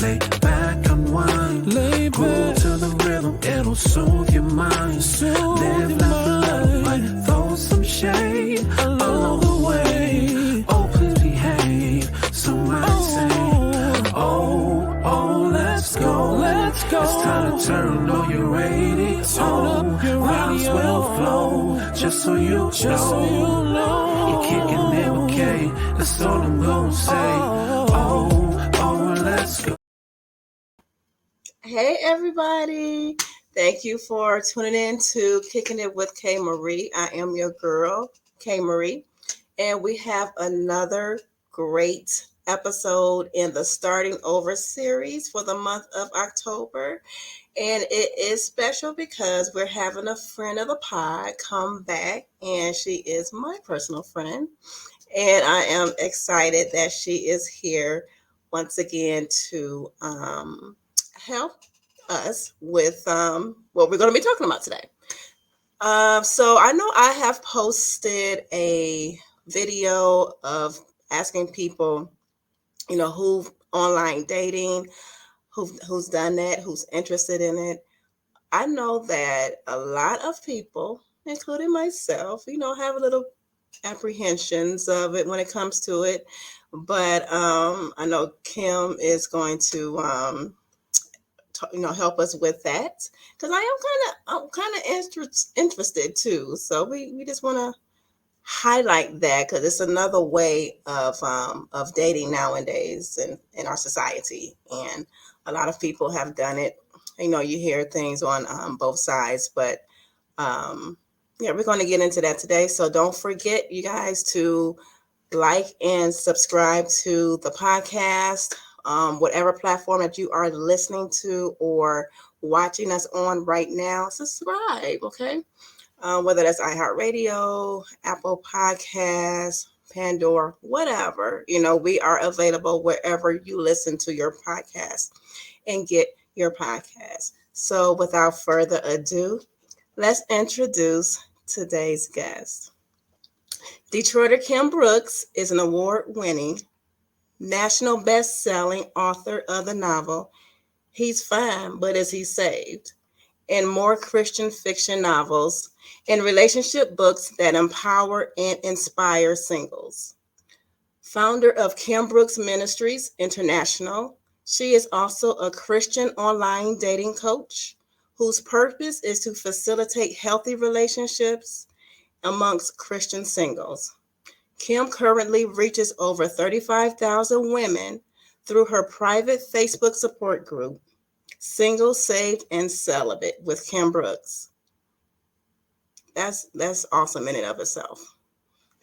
Lay back, unwind. Groove to the rhythm, it'll soothe your mind. Live, laugh, love, but throw some shade along the way. Oh, please behave. Some might say, oh, let's go. It's time to turn on your radio. Rhymes will flow, just so you know. You're kicking it, okay? That's all I'm gonna say. Oh, let's go. Hey, everybody. Thank you for tuning in to Kicking It with K. Marie. I am your girl, K. Marie. And we have another great episode in the Starting Over series for the month of October. And it is special because we're having a friend of the pod come back, and she is my personal friend. And I am excited that she is here once again to help us with what we're going to be talking about today. So I know I have posted a video of asking people, who online dating, who's done that, who's interested in it. I know that a lot of people, including myself, have a little apprehensions of it when it comes to it. But I know Kim is going to help us with that, because I'm kind of interested too. So we just want to highlight that, because it's another way of dating nowadays in our society, and a lot of people have done it. You hear things on both sides, but we're going to get into that today. So don't forget, you guys, to like and subscribe to the podcast, whatever platform that you are listening to or watching us on right now. Subscribe, okay? Whether that's iHeartRadio, Apple Podcasts, Pandora, whatever. We are available wherever you listen to your podcast and get your podcast. So without further ado, let's introduce today's guest. Detroiter Kim Brooks is an award-winning, national best-selling author of the novel He's Fine, But Is He Saved? And more Christian fiction novels and relationship books that empower and inspire singles. Founder of Kim Brooks Ministries International, she is also a Christian online dating coach whose purpose is to facilitate healthy relationships amongst Christian singles. Kim currently reaches over 35,000 women through her private Facebook support group, Single, Saved, and Celibate with Kim Brooks. That's awesome in and of itself.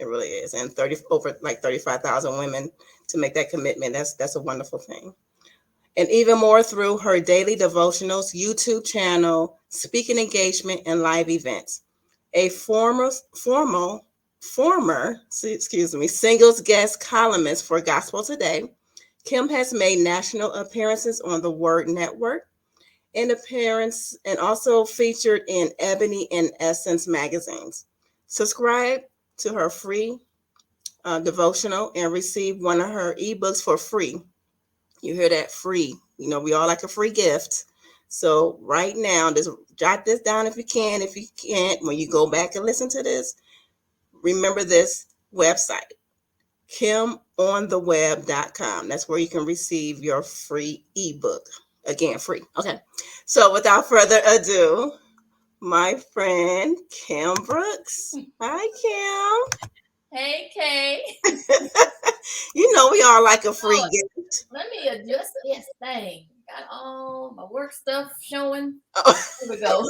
It really is. And over 35,000 women to make that commitment, that's a wonderful thing. And even more through her daily devotionals, YouTube channel, speaking engagement, and live events. A former singles guest columnist for Gospel Today, Kim has made national appearances on the Word Network and also featured in Ebony and Essence magazines. Subscribe to her free devotional and receive one of her ebooks for free. You hear that? Free. We all like a free gift. So right now, just jot this down if you can. If you can't, when you go back and listen to this, remember this website, kimontheweb.com. That's where you can receive your free ebook. Again, free. Okay. So without further ado, my friend Kim Brooks. Hi, Kim. Hey, Kay. We all like a free gift. Let me adjust this thing. Got all my work stuff showing. Oh. Here we go.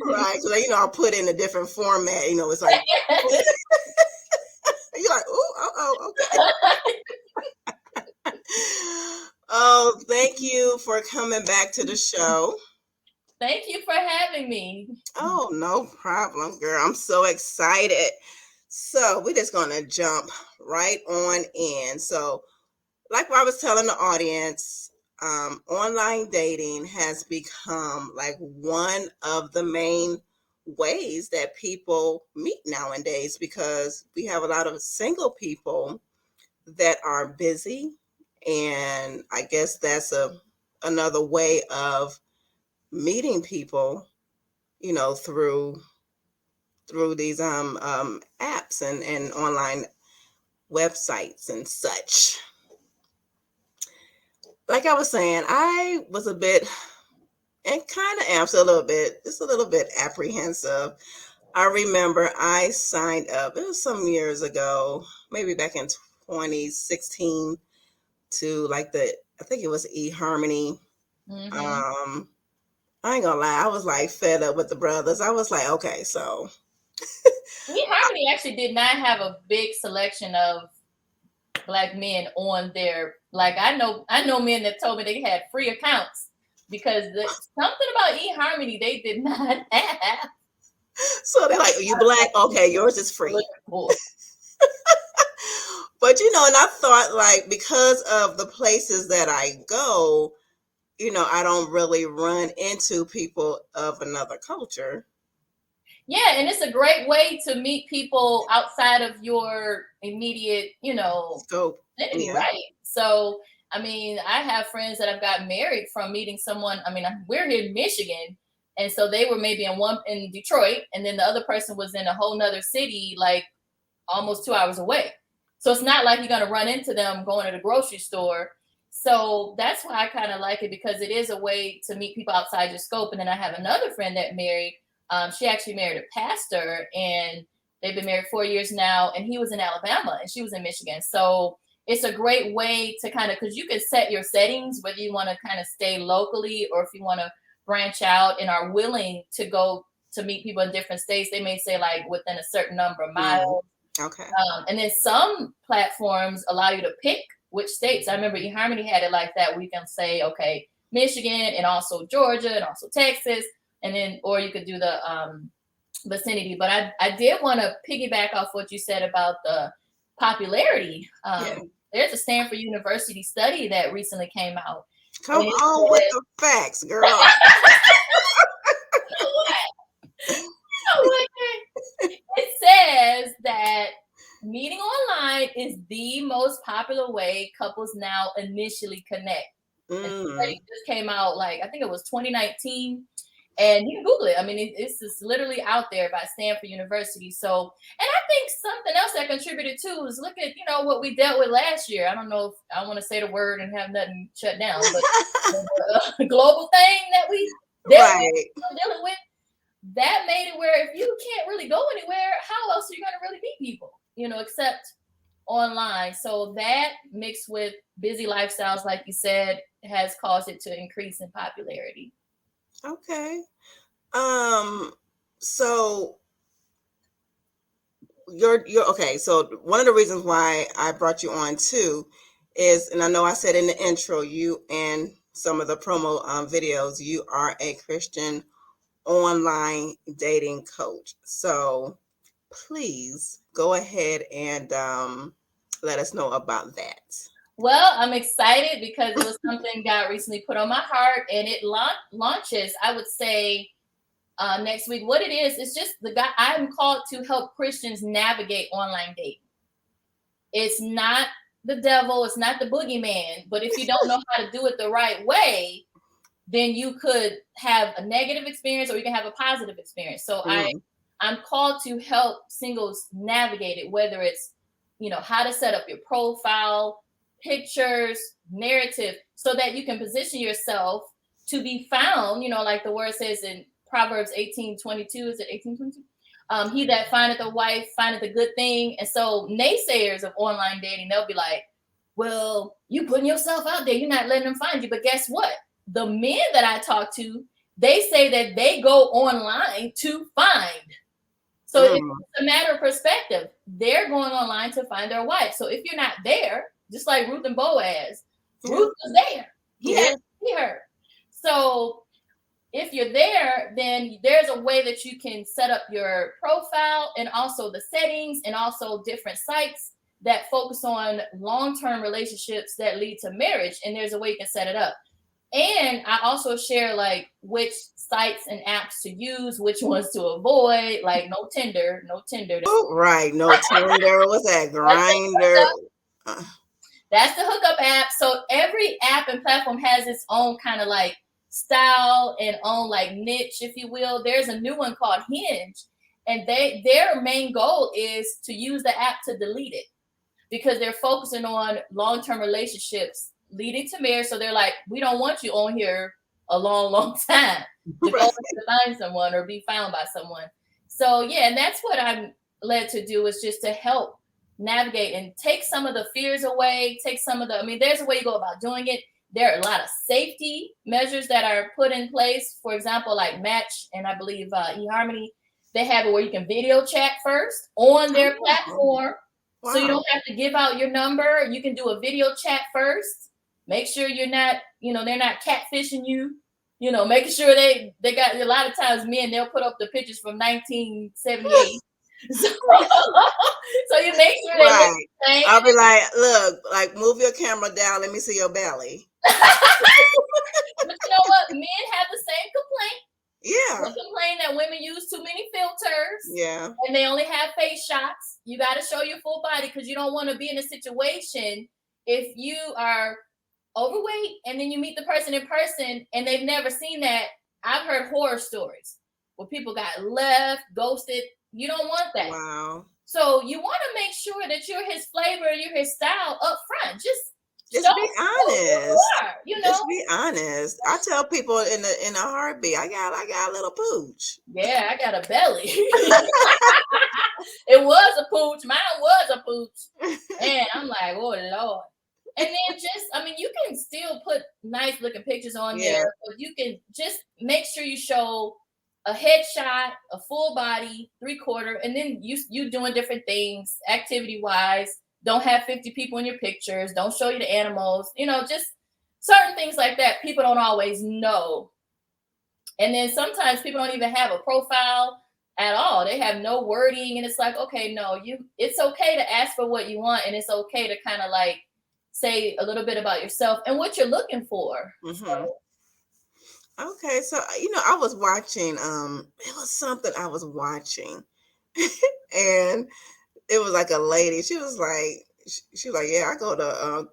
Right. So, I'll put in a different format. It's like, you're like, okay. Oh, thank you for coming back to the show. Thank you for having me. Oh, no problem, girl. I'm so excited. So we're just going to jump right on in. So like what I was telling the audience, online dating has become like one of the main ways that people meet nowadays, because we have a lot of single people that are busy, and I guess that's another way of meeting people, through these apps and online websites and such. Like I was saying, I was a bit, and kind of am still just a little bit apprehensive. I remember I signed up, it was some years ago, maybe back in 2016, to like I think it was eHarmony. Mm-hmm. Um, I ain't gonna lie, I was like fed up with the brothers. I was like, okay, so Harmony actually did not have a big selection of Black men on their, like, I know men that told me they had free accounts because something about eHarmony they did not have. so they're like, you Black? Okay, yours is free. But and I thought, like, because of the places that I go, I don't really run into people of another culture. Yeah, and it's a great way to meet people outside of your immediate, Scope. city, Yeah. right? So, I mean, I have friends that have got married from meeting someone. I mean, we're here in Michigan, and so they were maybe in Detroit, and then the other person was in a whole nother city, like almost 2 hours away. So it's not like you're going to run into them going to the grocery store. So that's why I kind of like it, because it is a way to meet people outside your scope. And then I have another friend that married. She actually married a pastor, and they've been married 4 years now. And he was in Alabama and she was in Michigan. So it's a great way to kind of, because you can set your settings, whether you want to kind of stay locally or if you want to branch out and are willing to go to meet people in different states. They may say like within a certain number of miles. Okay. And then some platforms allow you to pick which states. I remember eHarmony had it like that, where you can say, okay, Michigan and also Georgia and also Texas, and then, or you could do the vicinity. But I did want to piggyback off what you said about the popularity. There's a Stanford University study that recently came out. Come on with the facts, girl. It says that meeting online is the most popular way couples now initially connect. The study just came out, like, I think it was 2019, and you can Google it. I mean, it's just literally out there by Stanford University. So, and I think something else that contributed too is look at, what we dealt with last year. I don't know if I want to say the word and have nothing shut down, but the global thing that we dealing with. That made it where if you can't really go anywhere, how else are you going to really meet people, except online? So that mixed with busy lifestyles, like you said, has caused it to increase in popularity. Okay. So you're okay. So one of the reasons why I brought you on too is, and I know I said in the intro, you and some of the promo videos, you are a Christian online dating coach. So please go ahead and let us know about that. Well, I'm excited because it was something God recently put on my heart, and it launches, I would say, next week. What it is, it's just I'm called to help Christians navigate online dating. It's not the devil, it's not the boogeyman, but if you don't know how to do it the right way, then you could have a negative experience or you can have a positive experience. So I'm called to help singles navigate it, whether it's, how to set up your profile, pictures, narrative, so that you can position yourself to be found, like the word says in Proverbs 18:22. Is it 18:22? He that findeth a wife findeth a good thing. And so naysayers of online dating, they'll be like, well, you putting yourself out there, you're not letting them find you. But guess what? The men that I talk to, they say that they go online to find. So it's a matter of perspective. They're going online to find their wife. So if you're not there, just like Ruth and Boaz, Ruth was there. He had to see her. So if you're there, then there's a way that you can set up your profile and also the settings and also different sites that focus on long-term relationships that lead to marriage. And there's a way you can set it up. And I also share like which sites and apps to use, which ones to avoid, like no Tinder. Oh, right. No Tinder. What's that? Grindr. That's the hookup app. So every app and platform has its own kind of like style and own like niche, if you will. There's a new one called Hinge, and their main goal is to use the app to delete it because they're focusing on long-term relationships leading to marriage. So they're like, we don't want you on here a long time to go to find someone or be found by someone. So yeah, and that's what I'm led to do, is just to help navigate and take some of the fears away, take some of the, I mean, there's a way you go about doing it. There are a lot of safety measures that are put in place. For example, like Match and I believe eHarmony, they have it where you can video chat first on their platform. Wow. So you don't have to give out your number. You can do a video chat first. Make sure you're not, they're not catfishing you. Making sure they got, a lot of times men, they'll put up the pictures from 1978. So you make sure they look the same. I'll be like, look, like move your camera down. Let me see your belly. But you know what? Men have the same complaint. Yeah. They complain that women use too many filters. Yeah. And they only have face shots. You got to show your full body because you don't want to be in a situation if you are overweight and then you meet the person in person and they've never seen that. I've heard horror stories where people got left, ghosted. You don't want that. Wow. So you want to make sure that you're his flavor, you're his style up front. Just be honest. Just be honest. I tell people in a heartbeat, I got a little pooch. Yeah, I got a belly. It was a pooch. Mine was a pooch. And I'm like, oh Lord. And then you can still put nice looking pictures on there, but you can just make sure you show a headshot, a full body, 3/4, and then you doing different things activity wise. Don't have 50 people in your pictures. Don't show you the animals. Just certain things like that. People don't always know. And then sometimes people don't even have a profile at all. They have no wording, and it's like, okay, no, it's okay to ask for what you want, and it's okay to kind of like say a little bit about yourself and what you're looking for. Mm-hmm. So, okay, so I was watching. It was something I was watching, and it was like a lady. She was like, yeah, I go to.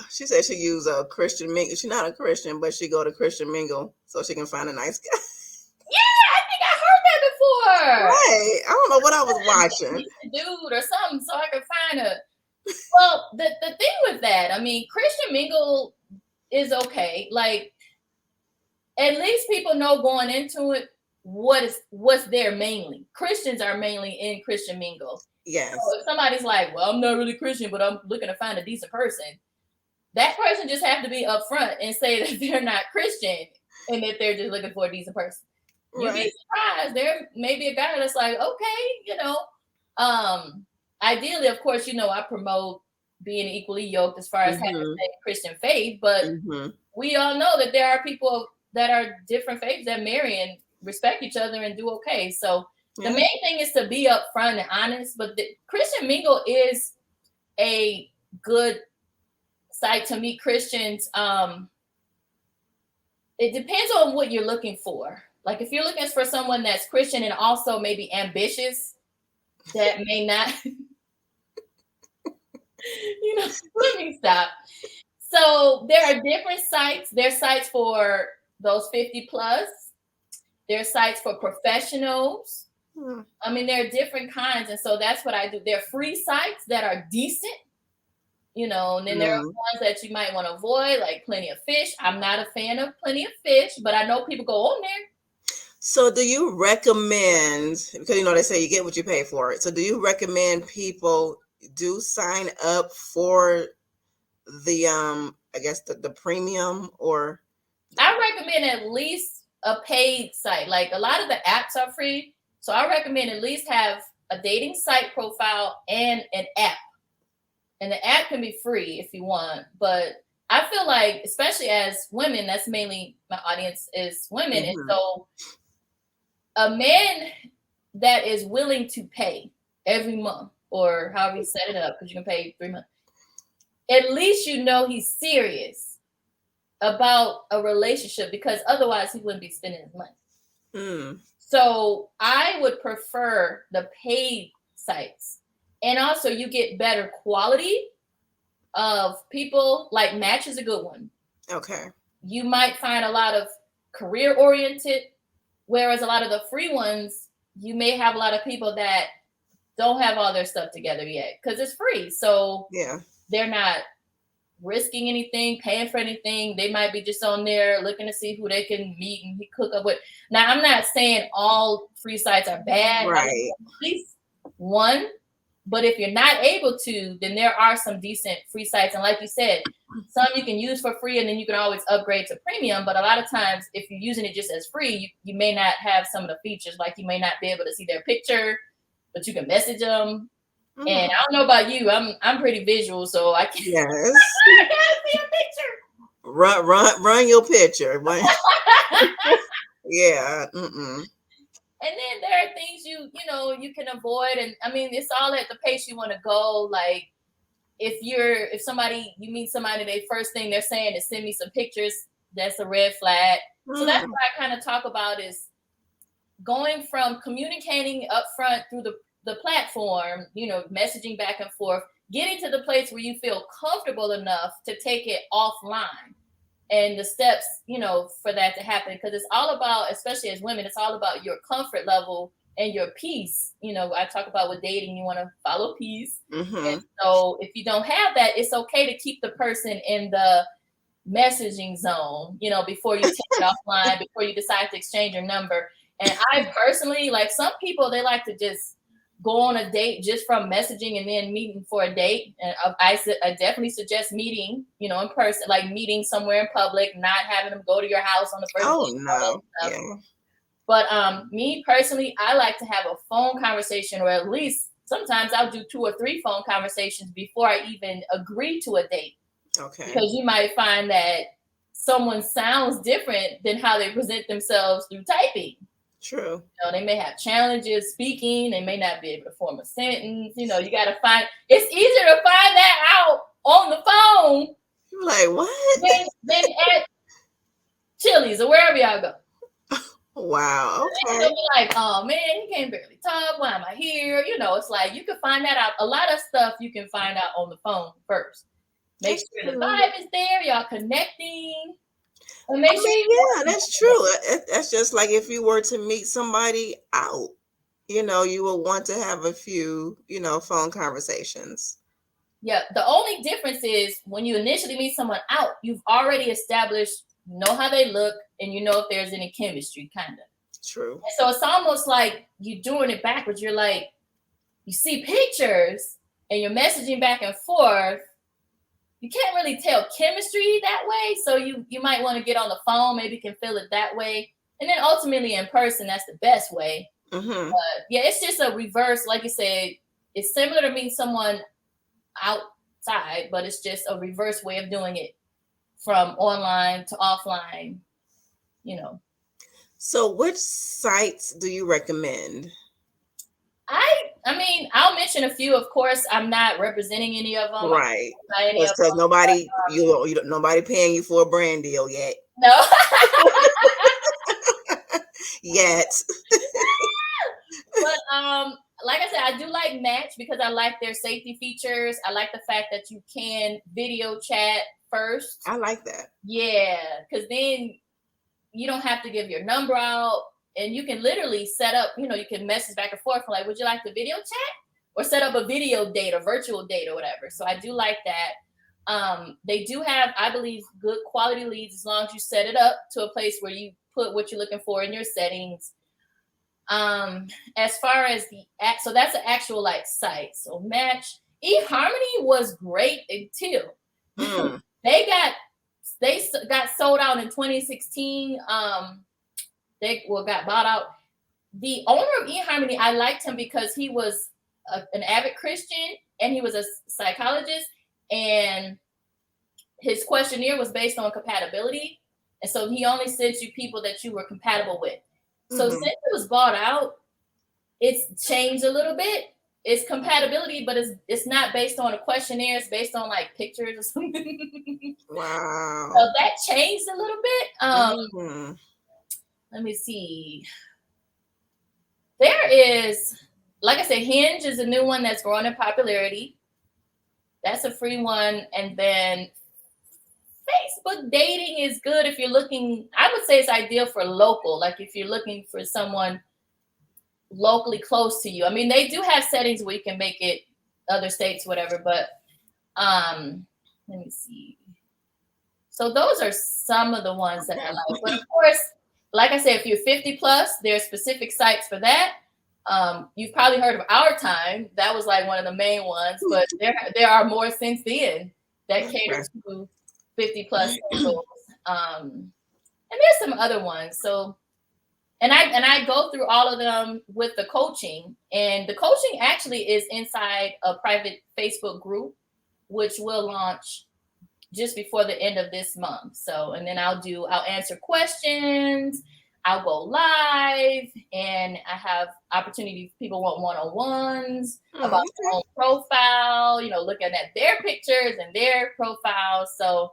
She said she used a Christian Mingle. She's not a Christian, but she go to Christian Mingle so she can find a nice guy. Yeah, I think I heard that before. Right, I don't know what I was watching. Dude or something, so I could find a. Well, the thing with that, I mean, Christian Mingle is okay. Like, at least people know going into it what's there mainly. Christians are mainly in Christian Mingle. Yes. So if somebody's like, well, I'm not really Christian, but I'm looking to find a decent person, that person just have to be upfront and say that they're not Christian and that they're just looking for a decent person. Right. You'd be surprised. There may be a guy that's like, okay, ideally, of course, I promote being equally yoked as far as having the same Christian faith, but we all know that there are people that are different faiths that marry and respect each other and do okay. So the main thing is to be upfront and honest, but the Christian Mingle is a good site to meet Christians. It depends on what you're looking for. Like if you're looking for someone that's Christian and also maybe ambitious, that may not, let me stop. So there are different sites. There's sites for those 50 plus. There's sites for professionals. I mean, there are different kinds. And so that's what I do. There are free sites that are decent, and then there are ones that you might want to avoid, like Plenty of Fish. I'm not a fan of Plenty of Fish, but I know people go on there. So do you recommend, because they say you get what you pay for it. So do you recommend people do sign up for the I guess the premium, or? I recommend at least a paid site. Like a lot of the apps are free. So I recommend at least have a dating site profile and an app. And the app can be free if you want. But I feel like, especially as women, that's mainly my audience is women. And so a man that is willing to pay every month or however you set it up, because you can pay 3 months, at least he's serious about a relationship, because otherwise he wouldn't be spending his money. So I would prefer the paid sites. And also you get better quality of people, like Match is a good one. Okay. You might find a lot of career oriented, whereas a lot of the free ones, you may have a lot of people that don't have all their stuff together yet because it's free. So Yeah. they're not risking anything, paying for anything. They might be just on there looking to see who they can meet and cook up with. Now, I'm not saying all free sites are bad. Right. I mean, at least one. But if you're not able to, then there are some decent free sites. And like you said, some you can use for free and then you can always upgrade to premium. But a lot of times, if you're using it just as free, you may not have some of the features. Like you may not be able to see their picture, but you can message them. Mm-hmm. And I don't know about you, I'm pretty visual, so I can't, Yes. I can't see a picture. Run your picture. Yeah. And then there are things you you can avoid, and I mean it's all at the pace you want to go. Like if you meet somebody, the first thing they're saying is send me some pictures, that's a red flag. So that's what I kind of talk about, is going from communicating upfront through the platform, messaging back and forth, getting to the place where you feel comfortable enough to take it offline, and the steps, for that to happen. Because it's all about, especially as women, it's all about your comfort level and your peace. I talk about with dating, you want to follow peace. And so if you don't have that, it's okay to keep the person in the messaging zone, before you take it offline, before you decide to exchange your number. And I personally, like some people, they like to just go on a date just from messaging and then meeting for a date. And I definitely suggest meeting, in person, like meeting somewhere in public, not having them go to your house on the first date. No. Yeah. But me personally, I like to have a phone conversation, or at least sometimes I'll do 2 or 3 phone conversations before I even agree to a date. Okay. Because you might find that someone sounds different than how they present themselves through typing. True. They may have challenges speaking. They may not be able to form a sentence. You got to it's easier to find that out on the phone. You're like, what? Than at Chili's or wherever y'all go. Wow. Okay. They'll be like, oh man, he can't barely talk. Why am I here? It's like you can find that out. A lot of stuff you can find out on the phone first. Make sure the vibe is there. Y'all connecting. And make sure yeah, that's true. That's just like if you were to meet somebody out, you will want to have a few, phone conversations. Yeah. The only difference is when you initially meet someone out, you've already established, how they look, and if there's any chemistry, kind of. True. And so it's almost like you're doing it backwards. You're like, you see pictures and you're messaging back and forth. You can't really tell chemistry that way. So you might want to get on the phone. Maybe you can feel it that way. And then ultimately in person, that's the best way. Mm-hmm. But yeah, it's just a reverse. Like you said, it's similar to meeting someone outside, but it's just a reverse way of doing it from online to offline, So which sites do you recommend? I mean, I'll mention a few. Of course, I'm not representing any of them. Right. Because nobody, nobody paying you for a brand deal yet. No. Yet. But like I said, I do like Match because I like their safety features. I like the fact that you can video chat first. I like that. Yeah, because then you don't have to give your number out. And you can literally set up, you can message back and forth. Like, would you like to video chat? Or set up a video date, a virtual date or whatever. So I do like that. They do have, I believe, good quality leads as long as you set it up to a place where you put what you're looking for in your settings. As far as so that's an actual site. So Match, eHarmony was great until they got sold out in 2016. They got bought out. The owner of eHarmony, I liked him because he was an avid Christian and he was a psychologist, and his questionnaire was based on compatibility. And so he only sent you people that you were compatible with. So since it was bought out, it's changed a little bit. It's compatibility, but it's not based on a questionnaire. It's based on pictures or something. Wow. So that changed a little bit. Let me see. There is, like I said, Hinge is a new one that's growing in popularity. That's a free one. And then Facebook dating is good if you're looking, I would say it's ideal for local, like if you're looking for someone locally close to you. I mean, they do have settings where you can make it other states, whatever, but let me see. So those are some of the ones that I like. But of course, like I said, if you're 50 plus, there are specific sites for that. You've probably heard of Our Time. That was like one of the main ones, but there are more since then that cater to 50 plus singles. And there's some other ones. So, and I go through all of them with the coaching, and the coaching actually is inside a private Facebook group, which will launch just before the end of this month. So, and then I'll answer questions, I'll go live, and I have opportunities. People want one-on-ones about their own profile, looking at their pictures and their profiles. So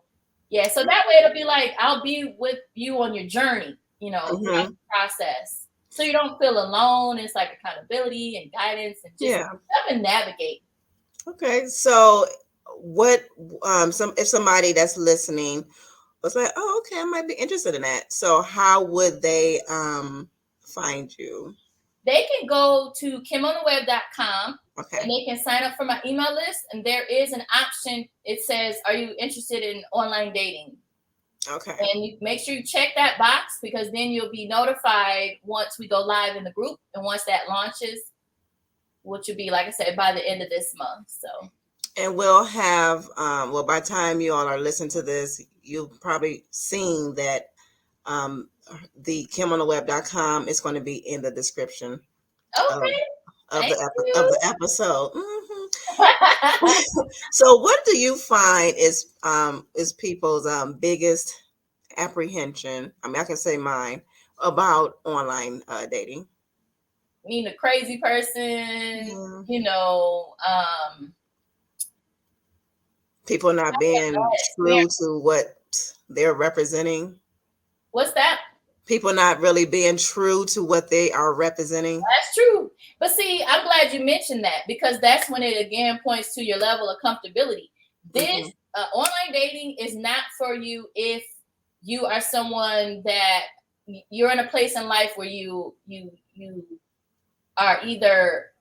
yeah, so that way it'll be like, I'll be with you on your journey, throughout the process. So you don't feel alone. It's like accountability and guidance and just help and navigate. Okay. So what if somebody that's listening was like, oh, okay, I might be interested in that. So how would they find you? They can go to kimontheweb.com and they can sign up for my email list. And there is an option. It says, are you interested in online dating? Okay. And you make sure you check that box, because then you'll be notified once we go live in the group. And once that launches, which will be, like I said, by the end of this month. So. And we'll have, by the time you all are listening to this, you've probably seen that the kimontheweb.com is going to be in the description of the episode. So what do you find is people's biggest apprehension? I mean, I can say mine about online dating. I mean, a crazy person, people not being true to what they're representing. What's that? People not really being true to what they are representing. That's true. But see, I'm glad you mentioned that, because that's when it again points to your level of comfortability. This online dating is not for you if you are someone that you're in a place in life where you are either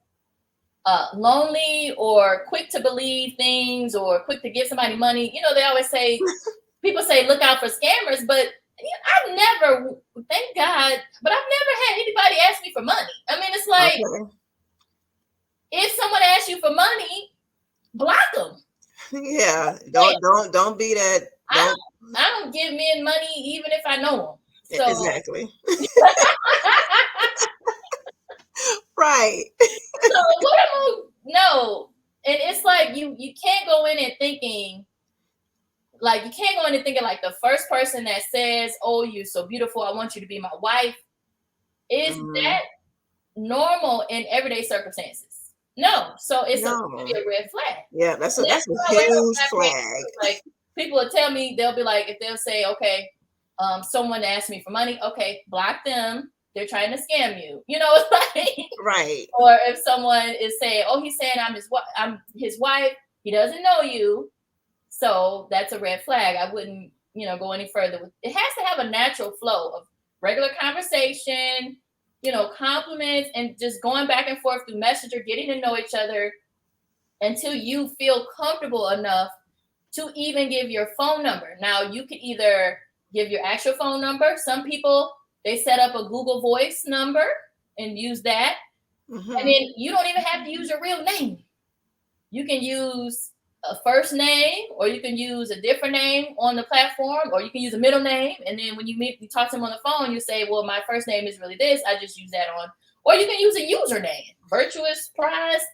lonely or quick to believe things or quick to give somebody money. They always say, people say, look out for scammers, but I've never, thank God, but I've never had anybody ask me for money. I mean, it's like, if someone asks you for money, block them. Yeah, don't be that. I don't give men money even if I know them. So. Exactly. Right. So what no, and it's like you can't go in and thinking. Like, you can't go in and thinking like the first person that says, oh, you're so beautiful, I want you to be my wife. Is that normal in everyday circumstances? No. So it's a red flag. Yeah, that's a huge flag. Like, people will tell me, they'll be like, if they'll say, okay, someone asked me for money, okay, block them. They're trying to scam you. It's like, right. Or if someone is saying, oh, he's saying I'm his wife, he doesn't know you. So that's a red flag. I wouldn't, go any further. It has to have a natural flow of regular conversation, compliments, and just going back and forth through Messenger, getting to know each other until you feel comfortable enough to even give your phone number. Now, you could either give your actual phone number. Some people, they set up a Google Voice number and use that. And then you don't even have to use your real name. You can use a first name, or you can use a different name on the platform, or you can use a middle name. And then when you talk to them on the phone, you say, well, my first name is really this. I just use that on. Or you can use a username, Virtuous Prize.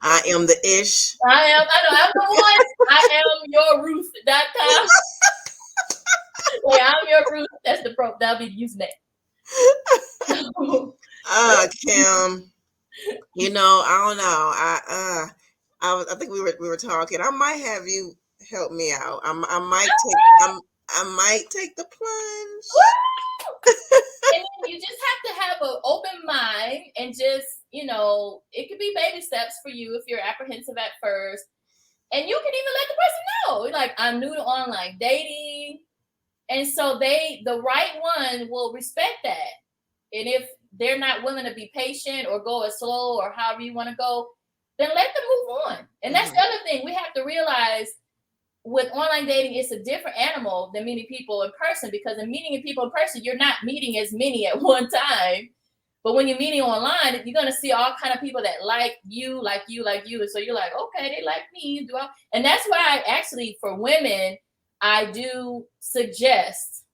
I am the ish. I'm the one. I am your Ruth.com. I'm your Ruth. That's that'll be the username. Kim. I don't know. I think we were talking. I might have you help me out. I might take the plunge. And you just have to have an open mind and just, it could be baby steps for you if you're apprehensive at first. And you can even let the person know, like, I'm new to online dating. And so the right one will respect that. And if they're not willing to be patient or go as slow or however you want to go, then let them move on. And that's the other thing we have to realize with online dating, it's a different animal than meeting people in person, because in meeting people in person, you're not meeting as many at one time. But when you're meeting online, you're going to see all kind of people that like you. And so you're like, okay, they like me. And that's why for women, I do suggest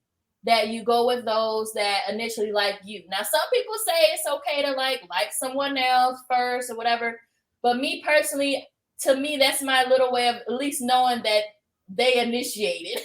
that you go with those that initially like you. Now, some people say it's okay to like someone else first or whatever. But me personally, to me, that's my little way of at least knowing that they initiated.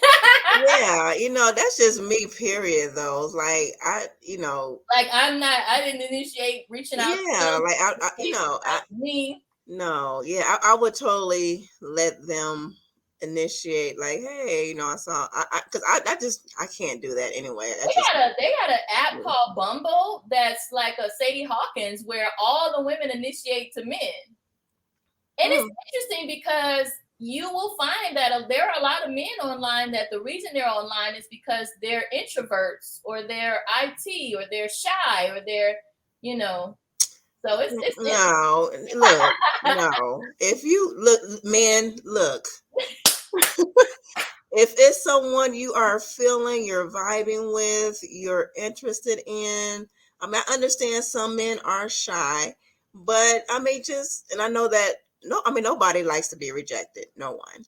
Yeah, that's just me, period, though. Like, I didn't initiate reaching out. Yeah, like, me. No, yeah, I would totally let them initiate, like, hey, I saw, because I can't do that anyway. They got an app called Bumble that's like a Sadie Hawkins, where all the women initiate to men. And it's interesting because you will find that there are a lot of men online that the reason they're online is because they're introverts or they're IT or they're shy or they're, so it's no, look, no. If you look, men, look. If it's someone you are feeling, you're vibing with, you're interested in, I understand some men are shy, but and I know that nobody likes to be rejected, no one.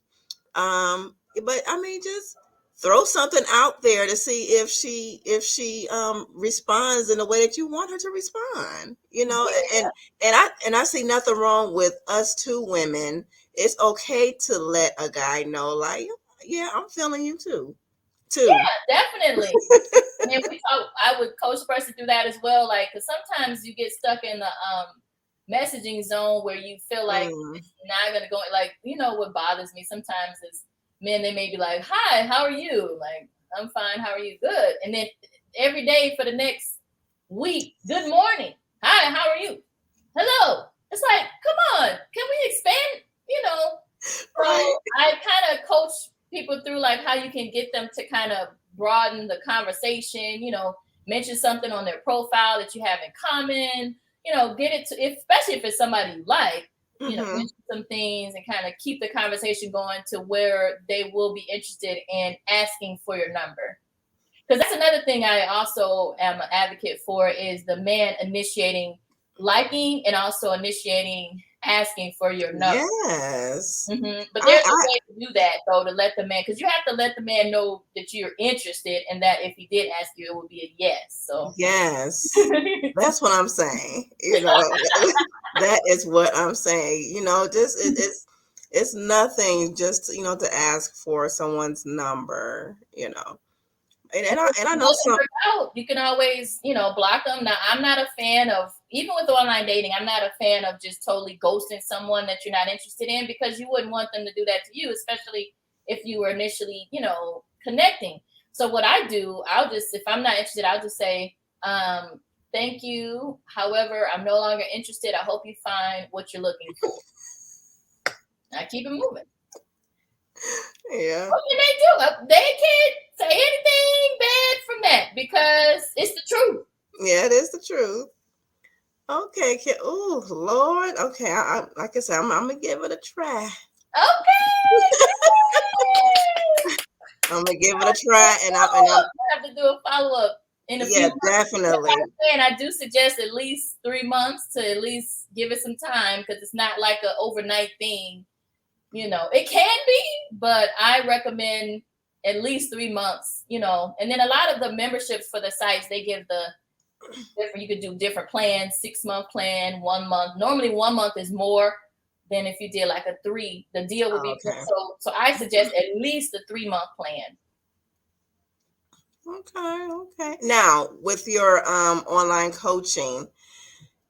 But just throw something out there to see if she responds in the way that you want her to respond. And I see nothing wrong with us two women. It's okay to let a guy know, like, yeah, I'm feeling you too. Yeah, definitely. And then I would coach the person through that as well, like, because sometimes you get stuck in the messaging zone where you feel like it's not gonna go. Like, what bothers me sometimes is men, they may be like, hi, how are you? Like, I'm fine, how are you? Good. And then every day for the next week, good morning, hi, how are you? Hello. It's like, come on, can we expand? Right. So I kind of coach people through like how you can get them to kind of broaden the conversation, mention something on their profile that you have in common, get it to, especially if it's somebody you like, mention some things and kind of keep the conversation going to where they will be interested in asking for your number. Because that's another thing I also am an advocate for, is the man initiating liking and also initiating asking for your number. Yes. But there's a way to do that, though, to let the man, because you have to let the man know that you're interested and that if he did ask you, it would be a yes. So yes, that's what I'm saying. That is what I'm saying. Just it's nothing just to ask for someone's number. And I know some. You can always, block them. Now, I'm not a fan of, even with online dating, I'm not a fan of just totally ghosting someone that you're not interested in, because you wouldn't want them to do that to you, especially if you were initially, connecting. So what I do, if I'm not interested, I'll just say, thank you. However, I'm no longer interested. I hope you find what you're looking for. I keep it moving. Yeah. What can they do? They can't say anything bad from that, because it's the truth. Yeah, it is the truth. Okay. Oh, Lord. Okay. I like I said, I'm gonna give it a try. Okay. I'm gonna give it a try, and I have to do a follow-up in a few months. Definitely. And I do suggest at least 3 months to at least give it some time, because it's not like an overnight thing. It can be, but I recommend at least 3 months, and then a lot of the memberships for the sites, they give you could do different plans, 6-month plan, 1 month. Normally 1 month is more than if you did like a 3, the deal would be. Okay. So I suggest at least a 3-month plan. Okay. Now, with your online coaching,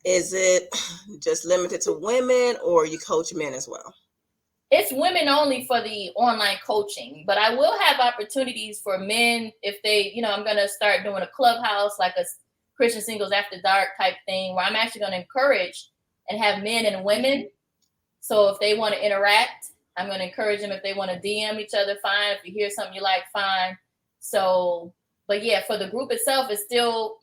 is it just limited to women, or you coach men as well? It's women only for the online coaching, but I will have opportunities for men if they, I'm going to start doing a clubhouse, like a Christian Singles After Dark type thing, where I'm actually going to encourage and have men and women. So if they want to interact, I'm going to encourage them. If they want to DM each other, fine. If you hear something you like, fine. So, but yeah, for the group itself, it's still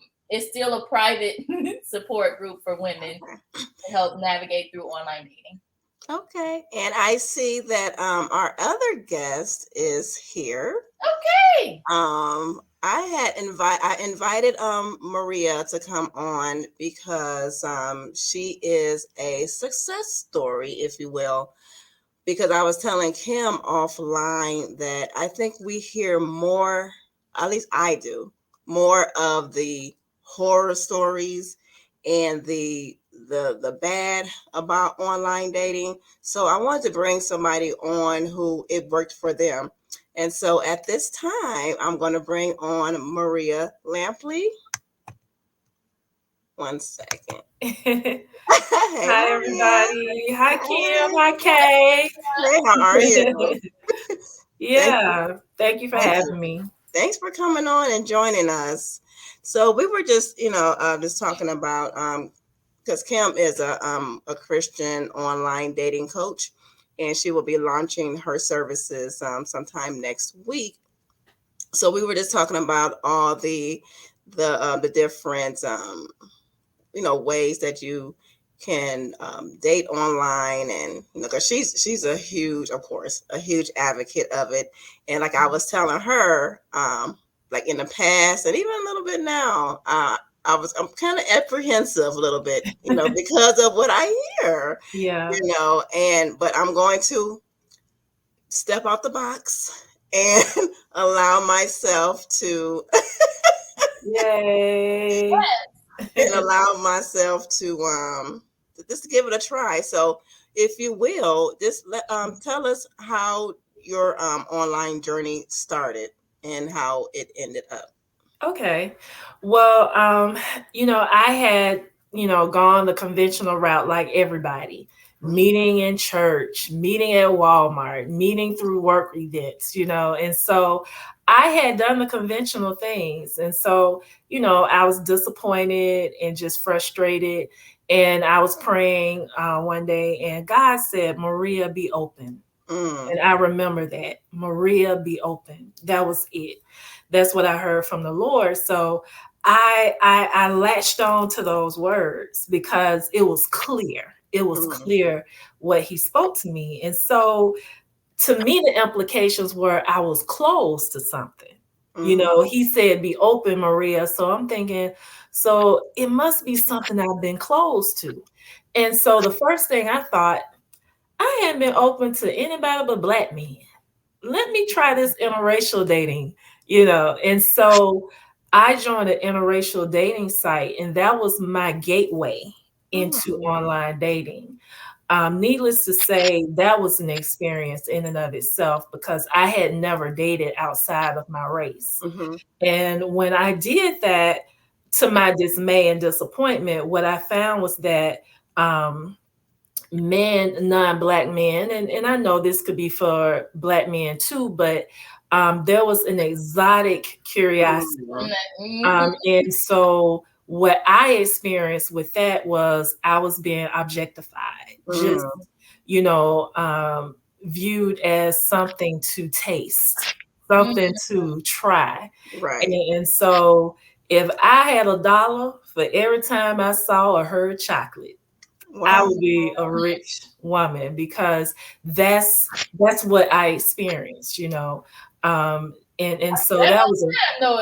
a private support group for women to help navigate through online dating. Okay, and I see that our other guest is here. Okay. I invited Maria to come on because she is a success story, if you will. Because I was telling Kim offline that I think we hear more, at least I do, more of the horror stories and the bad about online dating. So I wanted to bring somebody on who it worked for them. And so at this time, I'm going to bring on Maria Lampley. 1 second. Hi, everybody. Hi, Kim. Hi, Kay. Hey, how are you? Yeah, thank you for having me. Thanks for coming on and joining us. So we were just, just talking about because Kim is a Christian online dating coach, and she will be launching her services sometime next week. So we were just talking about all the different ways that you can date online, and because she's a huge advocate of it. And like I was telling her, like in the past and even a little bit now, I'm kind of apprehensive a little bit, because of what I hear. Yeah. But I'm going to step out the box and allow myself to Yay. and allow myself to just give it a try. So if you will, just tell us how your online journey started and how it ended up. Okay. Well, I had, gone the conventional route like everybody, meeting in church, meeting at Walmart, meeting through work events, and so I had done the conventional things. And so, I was disappointed and just frustrated. And I was praying one day, and God said, Maria, be open. And I remember that. Maria, be open. That was it. That's what I heard from the Lord. So I latched on to those words because it was clear. It was clear what he spoke to me. And so to me, the implications were I was close to something. He said, be open, Maria. So I'm thinking, so it must be something I've been close to. And so the first thing I thought, I hadn't been open to anybody but Black men. Let me try this interracial dating, And so I joined an interracial dating site, and that was my gateway into online dating. Needless to say, that was an experience in and of itself because I had never dated outside of my race. And when I did that, to my dismay and disappointment, what I found was that men, non-Black men, and I know this could be for Black men too, but there was an exotic curiosity. And so what I experienced with that was I was being objectified, just, viewed as something to taste, something to try. Right. And so if I had $1 for every time I saw or heard chocolate, I would be a rich woman because that's what I experienced, and so that was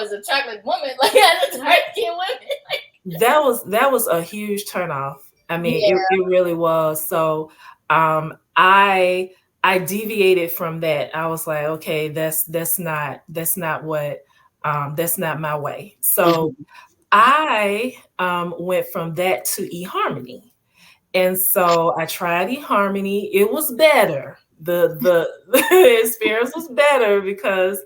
as a chocolate woman, like as a dark skinned woman. that was a huge turnoff. I mean, it really was. So I deviated from that. I was like, okay, that's not what that's not my way. So I went from that to eHarmony. And so I tried eHarmony. It was better. The experience was better because,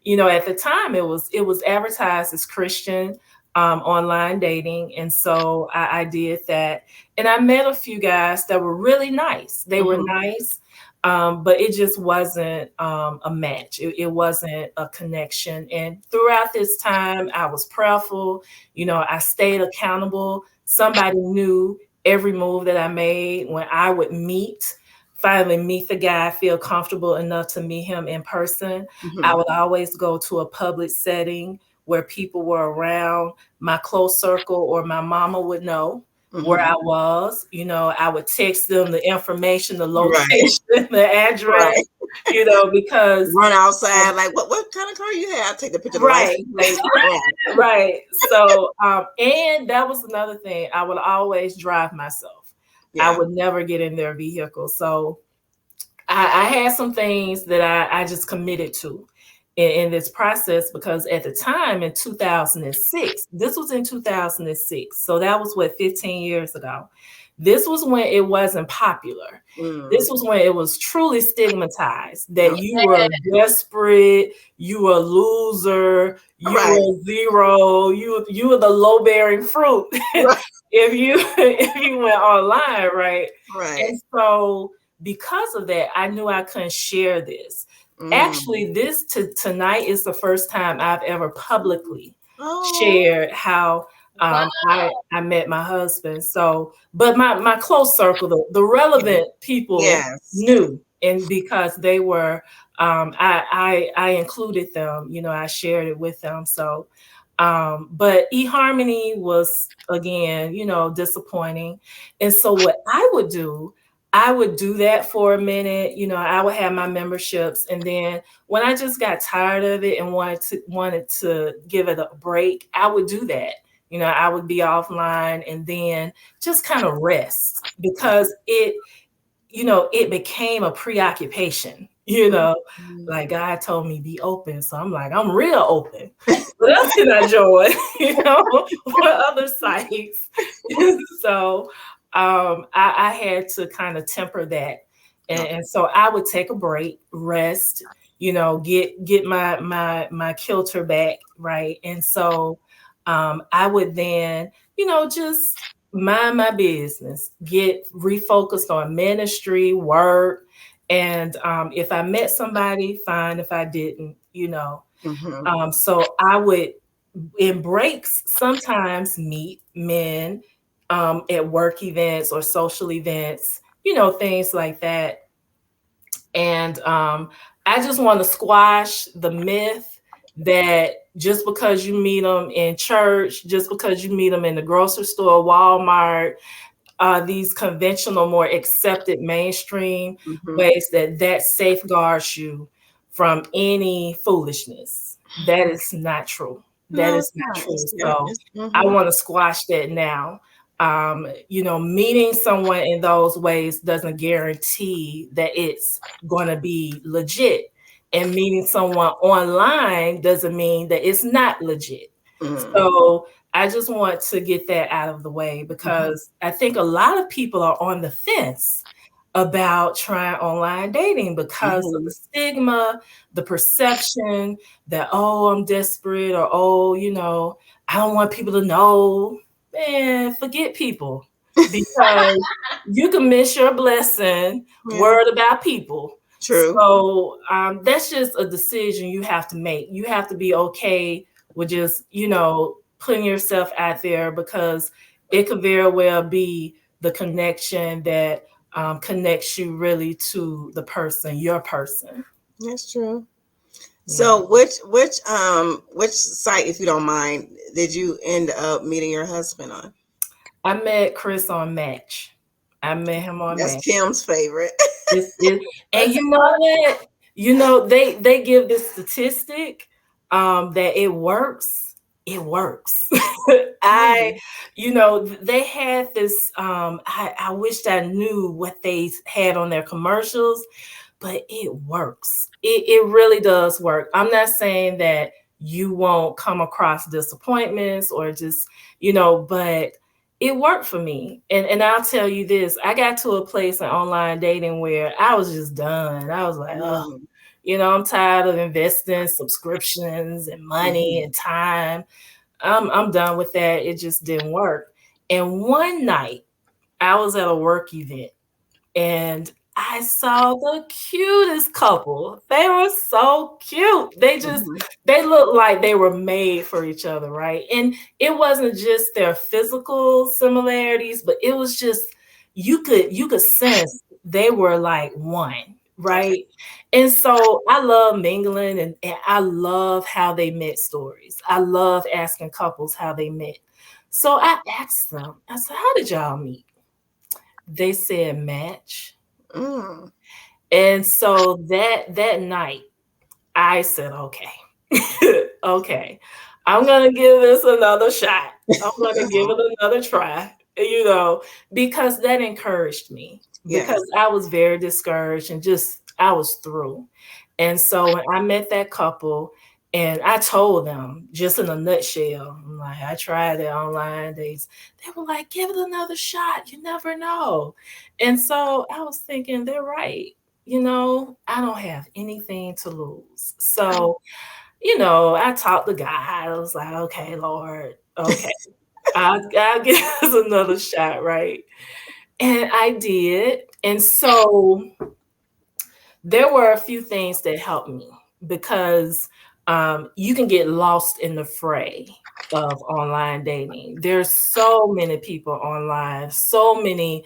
at the time it was advertised as Christian online dating. And so I did that. And I met a few guys that were really nice. They were nice. But it just wasn't a match. It wasn't a connection. And throughout this time, I was prayerful. I stayed accountable. Somebody knew every move that I made. When I would finally meet the guy, feel comfortable enough to meet him in person, I would always go to a public setting where people were around. My close circle or my mama would know where I was. I would text them the information, the location, the address, because run outside, like what kind of car you have? Take the picture of the right, license plate. right. So, and that was another thing. I would always drive myself. I would never get in their vehicle. So I had some things that I just committed to in this process, because at the time in 2006, this was in 2006. So that was 15 years ago. This was when it wasn't popular. This was when it was truly stigmatized that you were desperate, you were a loser, you were zero, you were the low-bearing fruit if you went online, right? And so because of that, I knew I couldn't share this. Actually, this tonight is the first time I've ever publicly shared how I met my husband. So, but my close circle, the relevant people knew, and because they were, I included them. I shared it with them. So, but eHarmony was again, disappointing. And so what I would do that for a minute. I would have my memberships, and then when I just got tired of it and wanted to give it a break, I would do that. I would be offline and then just kind of rest, because it became a preoccupation. Like God told me be open, so I'm like, I'm real open. What else can I join? What other sites? So I had to kind of temper that, and so I would take a break, rest, get my kilter back, right? And so I would then, just mind my business, get refocused on ministry, work, and if I met somebody, fine. If I didn't, so I would in breaks sometimes meet men at work events or social events, things like that. And I just want to squash the myth that just because you meet them in church, just because you meet them in the grocery store, Walmart, these conventional, more accepted mainstream ways, that safeguards you from any foolishness. That is not true. That is not true. So I want to squash that now. Meeting someone in those ways doesn't guarantee that it's going to be legit. And meeting someone online doesn't mean that it's not legit. So I just want to get that out of the way, because I think a lot of people are on the fence about trying online dating because of the stigma, the perception that, oh, I'm desperate, or, oh, I don't want people to know. Man, forget people, because you can miss your blessing worried about people. True. So that's just a decision you have to make. You have to be okay with just, putting yourself out there, because it could very well be the connection that connects you really to the person, your person. That's true. So which site, if you don't mind, did you end up meeting your husband on? I met Chris on Match. I met him on Match. That's Kim's favorite. And you know what? They give this statistic that it works. It works. They had this. I wished I knew what they had on their commercials, but it works. It really does work. I'm not saying that you won't come across disappointments or just, but it worked for me. And I'll tell you this, I got to a place in online dating where I was just done. I was like, oh, I'm tired of investing subscriptions and money and time. I'm done with that. It just didn't work. And one night I was at a work event, and I saw the cutest couple. They were so cute. They looked like they were made for each other, right? And it wasn't just their physical similarities, but it was just you could sense they were like one, right? Okay. And so I love mingling and I love how they met stories. I love asking couples how they met. So I asked them, I said, how did y'all meet? They said match. Mm. And so that night, I said, okay, okay, I'm gonna give this another shot. I'm gonna give it another try, because that encouraged me Yes. because I was very discouraged and just I was through. And so when I met that couple and I told them just in a nutshell, I'm like, I tried it online days. They were like, give it another shot. You never know. And so I was thinking, they're right. I don't have anything to lose. So, I talked to God. I was like, okay, Lord, okay, I'll give us another shot, right? And I did. And so there were a few things that helped me because you can get lost in the fray of online dating. There's so many people online, so many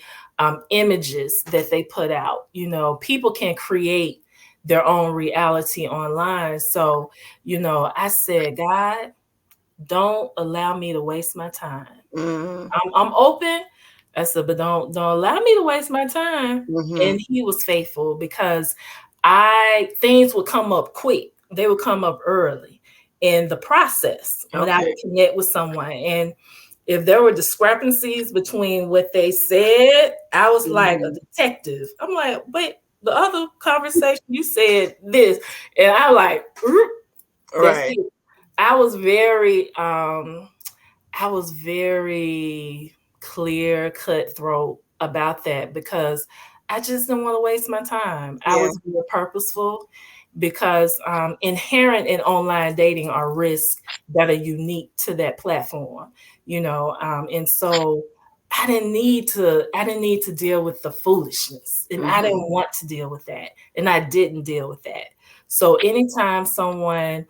images that they put out. People can create their own reality online. So, I said, God, don't allow me to waste my time. Mm-hmm. I'm open. I said, but don't allow me to waste my time. Mm-hmm. And he was faithful because things would come up quick. They would come up early in the process when I Okay. would connect with someone. And if there were discrepancies between what they said, I was like a detective. I'm like, wait, the other conversation you said this, and I like, that's Right. it. I was very clear, cutthroat about that because I just didn't want to waste my time. I Yeah. was very purposeful because inherent in online dating are risks that are unique to that platform, and so I didn't need to deal with the foolishness, and I didn't want to deal with that, and I didn't deal with that. So anytime someone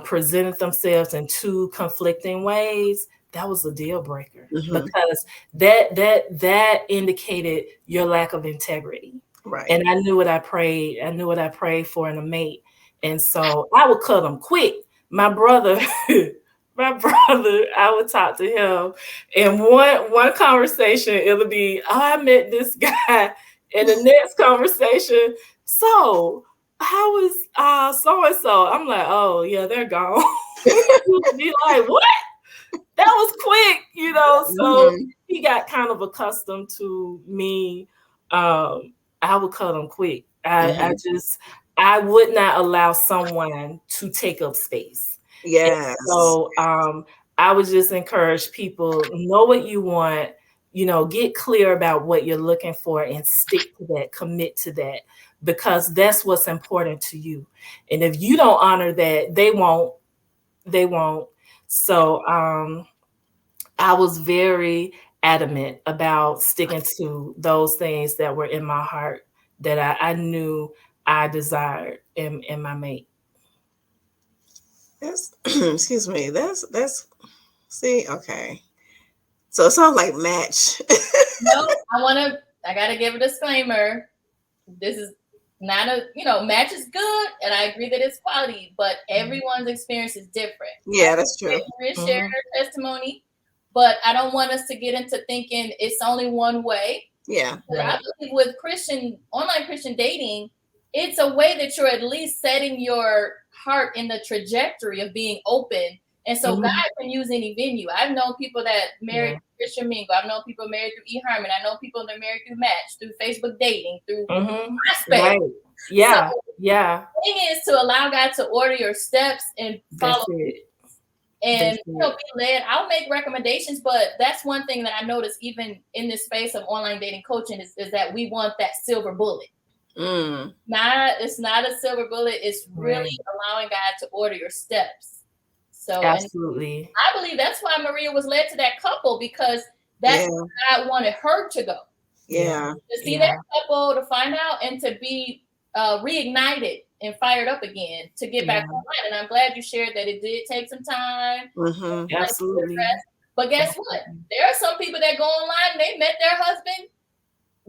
presented themselves in two conflicting ways, that was a deal breaker Mm-hmm. because that indicated your lack of integrity. Right. And I knew what I prayed. I knew what I prayed for in a mate. And so I would cut them quick. My brother, I would talk to him. And one conversation, it'll be, oh, I met this guy. And the next conversation, so how was so and so? I'm like, oh yeah, they're gone. Be like, what? That was quick, So Mm-hmm. he got kind of accustomed to me. I would cut him quick. I would not allow someone to take up space. And Yes. so I would just encourage people, know what you want, get clear about what you're looking for and stick to that, commit to that, because that's what's important to you. And if you don't honor that, they won't. So I was very adamant about sticking to those things that were in my heart that I knew I desired in my mate. That's excuse me. That's see, okay. So it sounds like match. No, I gotta give a disclaimer. This is not match is good, and I agree that it's quality, but everyone's experience is different. Yeah, that's true. Maria shared her testimony, but I don't want us to get into thinking it's only one way. Yeah. But I believe with online Christian dating, it's a way that you're at least setting your heart in the trajectory of being open. And so God can use any venue. I've known people that married Christian Mingle. I've known people married through eHarmony. I know people that married through Match, through Facebook dating, through MySpace. Right. Yeah. So yeah. the thing is to allow God to order your steps and follow. And be led. I'll make recommendations, but that's one thing that I noticed even in this space of online dating coaching is that we want that silver bullet. It's not a silver bullet. It's really allowing God to order your steps. So absolutely, I believe that's why Maria was led to that couple, because that's where God wanted her to go. Yeah. To see that couple, to find out, and to be reignited and fired up again to get back online. And I'm glad you shared that it did take some time. Mm-hmm. Absolutely. But guess what? There are some people that go online and they met their husband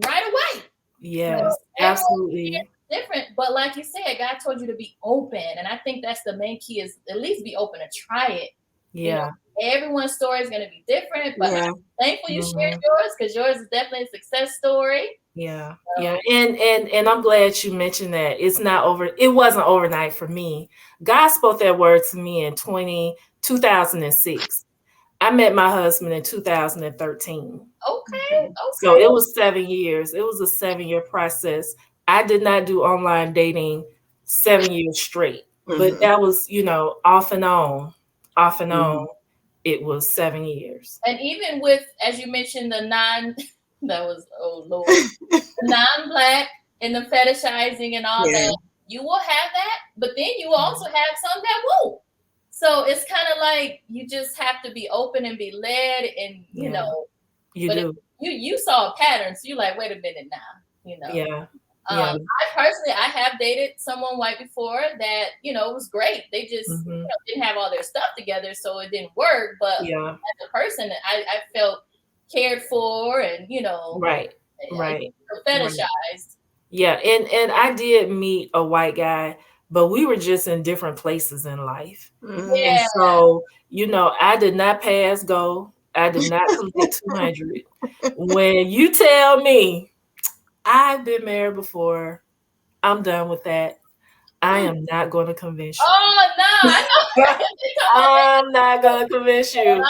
right away. Yes, absolutely. Different, but like you said, God told you to be open, and I think that's the main key, is at least be open to try it. Yeah. Everyone's story is going to be different, but I'm thankful you shared yours, because yours is definitely a success story. Yeah. Yeah. And I'm glad you mentioned that. It wasn't overnight for me. God spoke that word to me in 2006. I met my husband in 2013. Okay. So it was 7 years. It was a 7-year process. I did not do online dating 7 years straight, but that was, off and on. It was 7 years. And even with, as you mentioned, that was, oh Lord, the non-Black and the fetishizing and all that, you will have that, but then you will also have some that won't. So it's kind of like you just have to be open and be led, and you do. You saw a pattern, so you're like, wait a minute now, Yeah. I personally, I have dated someone white before that, it was great. They just didn't have all their stuff together, so it didn't work. But as a person, I felt cared for, and right. fetishized. Yeah, and I did meet a white guy, but we were just in different places in life. And so, I did not pass go. I did not collect 200. When you tell me I've been married before, I'm done with that. I am not going to convince you. Oh no, I know. I'm not going to convince you. I'm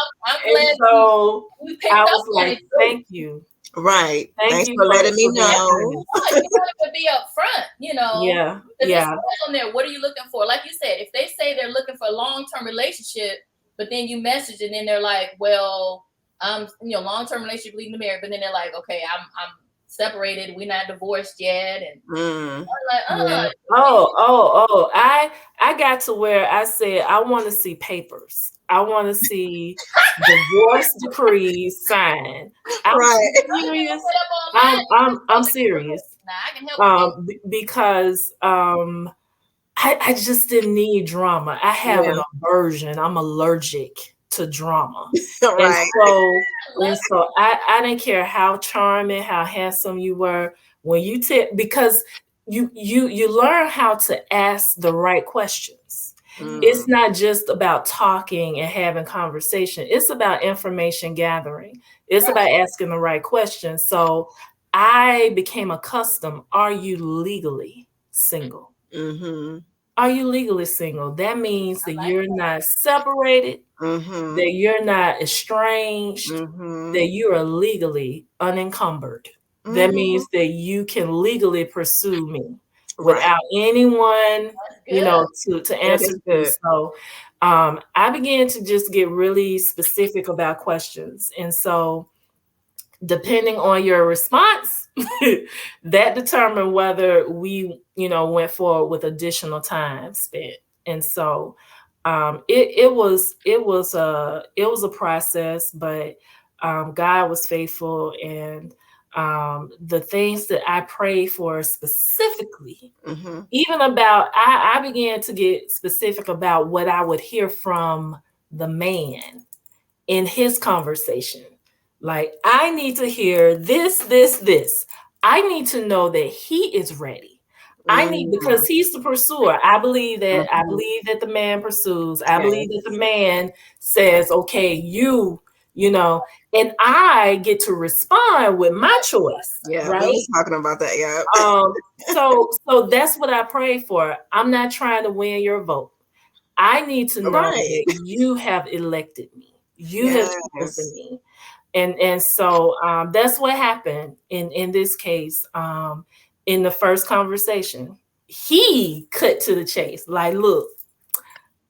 glad so you picked I up was on like, it. thank you. Right. Thanks for letting me know. You want to be upfront, Yeah. It says on there, what are you looking for? Like you said, if they say they're looking for a long-term relationship, but then you message and then they're like, well, long-term relationship leading to marriage, but then they're like, okay, I'm separated, we're not divorced yet, and I'm like, I got to where I said I want to see papers. I want to see divorce decrees signed. I'm serious. I'm serious. I can help because I just didn't need drama. I have an aversion. I'm allergic to drama. And so I didn't care how charming, how handsome you were. When you because you learn how to ask the right questions. It's not just about talking and having conversation. It's about information gathering. It's about asking the right questions. So I became accustomed. Are you legally single? Are you legally single? That means that you're not separated, that you're not estranged, that you are legally unencumbered. That means that you can legally pursue me without anyone, to answer to. So I began to just get really specific about questions. And so depending on your response, that determined whether we, went forward with additional time spent. And so it was a process, but God was faithful, and the things that I prayed for specifically, even about, I began to get specific about what I would hear from the man in his conversation. Like, I need to hear this. I need to know that he is ready. Because he's the pursuer. I believe that the man pursues. I believe that the man says, okay, and I get to respond with my choice. Right? We were talking about that. So that's what I pray for. I'm not trying to win your vote. I need to know that you have elected me. You have chosen me. And so that's what happened in this case. In the first conversation, he cut to the chase. Like, look,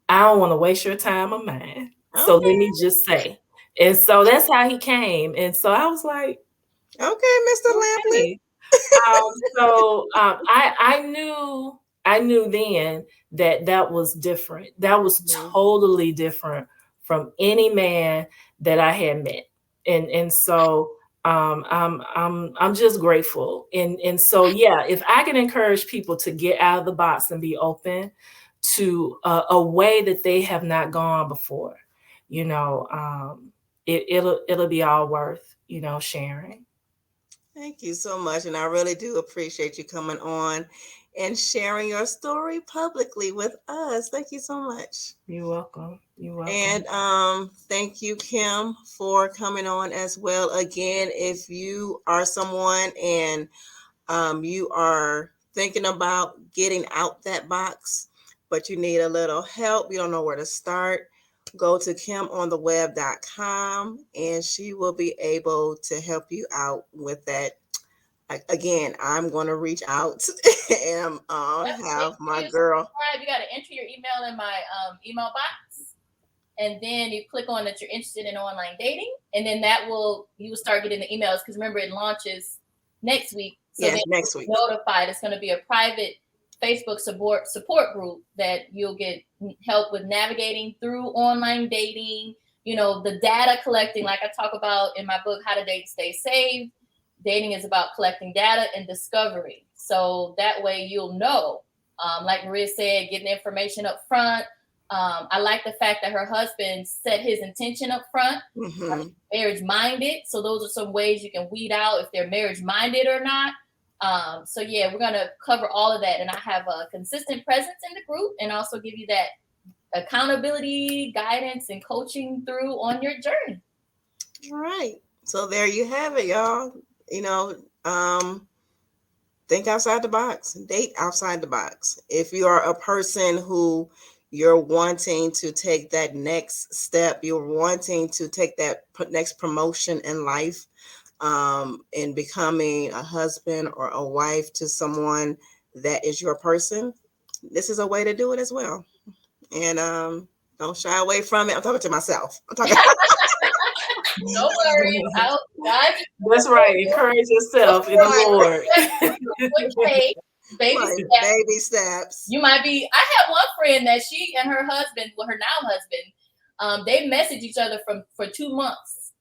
I don't want to waste your time or mine. So let me just say. And so that's how he came. And so I was like, okay, Mr. Lampley. I knew then that was different. That was totally different from any man that I had met. And so I'm just grateful. And so, yeah, if I can encourage people to get out of the box and be open to a way that they have not gone before, it'll be all worth, sharing. Thank you so much. And I really do appreciate you coming on and sharing your story publicly with us. Thank you so much. You're welcome. You're welcome. And thank you, Kim, for coming on as well. Again, if you are someone and you are thinking about getting out that box, but you need a little help, you don't know where to start, go to kimontheweb.com and she will be able to help you out with that. Again, I'm going to reach out and have my girl. You got to enter your email in my email box, and then you click on that you're interested in online dating, and then you will start getting the emails, because remember, it launches next week. So yes, next week. Notified. It's going to be a private Facebook support group that you'll get help with navigating through online dating. The data collecting, like I talk about in my book, How to Date, Stay Saved. Dating is about collecting data and discovery. So that way you'll know, like Maria said, getting information up front. I like the fact that her husband set his intention up front, marriage minded. So those are some ways you can weed out if they're marriage minded or not. So yeah, we're going to cover all of that. And I have a consistent presence in the group and also give you that accountability, guidance, and coaching through on your journey. All right. So there you have it, y'all. Think outside the box, date outside the box. If you are a person who you're wanting to take that next step, you're wanting to take that next promotion in life, in becoming a husband or a wife to someone that is your person, this is a way to do it as well. And don't shy away from it. I'm talking to myself. Don't worry. That's right. Encourage yourself in the Lord. Okay. Baby steps. You might be. I have one friend that she and her husband, well, her now husband, they messaged each other for 2 months.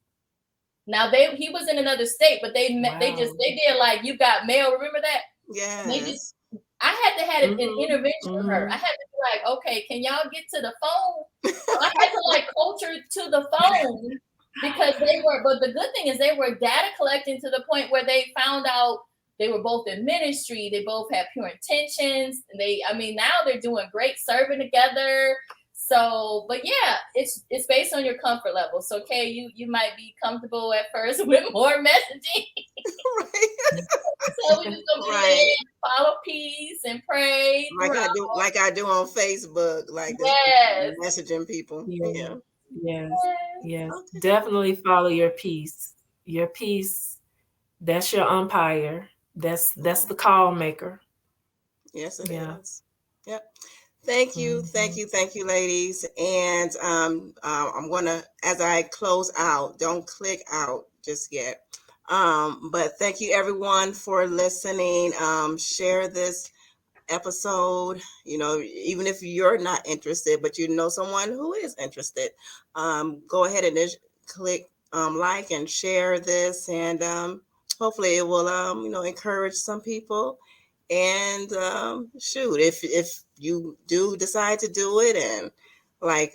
Now he was in another state, but they did like, you got mail. Remember that? Yeah. I had to have an intervention with her. I had to be like, okay, can y'all get to the phone? So I had to like coach her to the phone, because but the good thing is they were data collecting to the point where they found out they were both in ministry. They both had pure intentions. And now they're doing great serving together. So, but yeah, it's based on your comfort level. So, Kay, you might be comfortable at first with more messaging. Right. So we just gonna follow peace and pray. Like I do on Facebook, like messaging people. Yeah. Yes. Okay. Definitely follow your peace. Your peace, that's your umpire. That's the call maker. Yes, it is. Yep. Thank you, ladies. And I'm gonna, as I close out, don't click out just yet. But thank you everyone for listening. Share this episode, even if you're not interested, but you know someone who is interested. Go ahead and click like and share this, and hopefully it will encourage some people. And if you do decide to do it, and like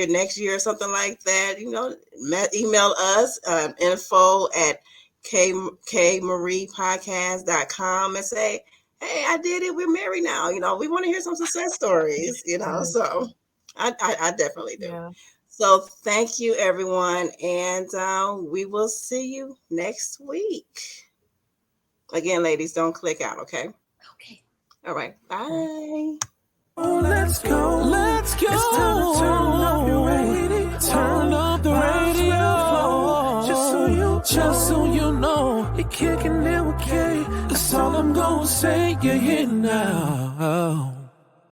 next year or something like that, email us info@kmariepodcast.com and say, hey, I did it, we're married now, we want to hear some success stories, so I definitely do. Yeah. So thank you everyone, and we will see you next week. Again, ladies, don't click out. Okay. All right. Bye. Oh, let's go. Let's go. It's time to turn up your radio. Turn up the radio. Just so you know, you're kicking it with Kay. That's all I'm gonna say. You're here now.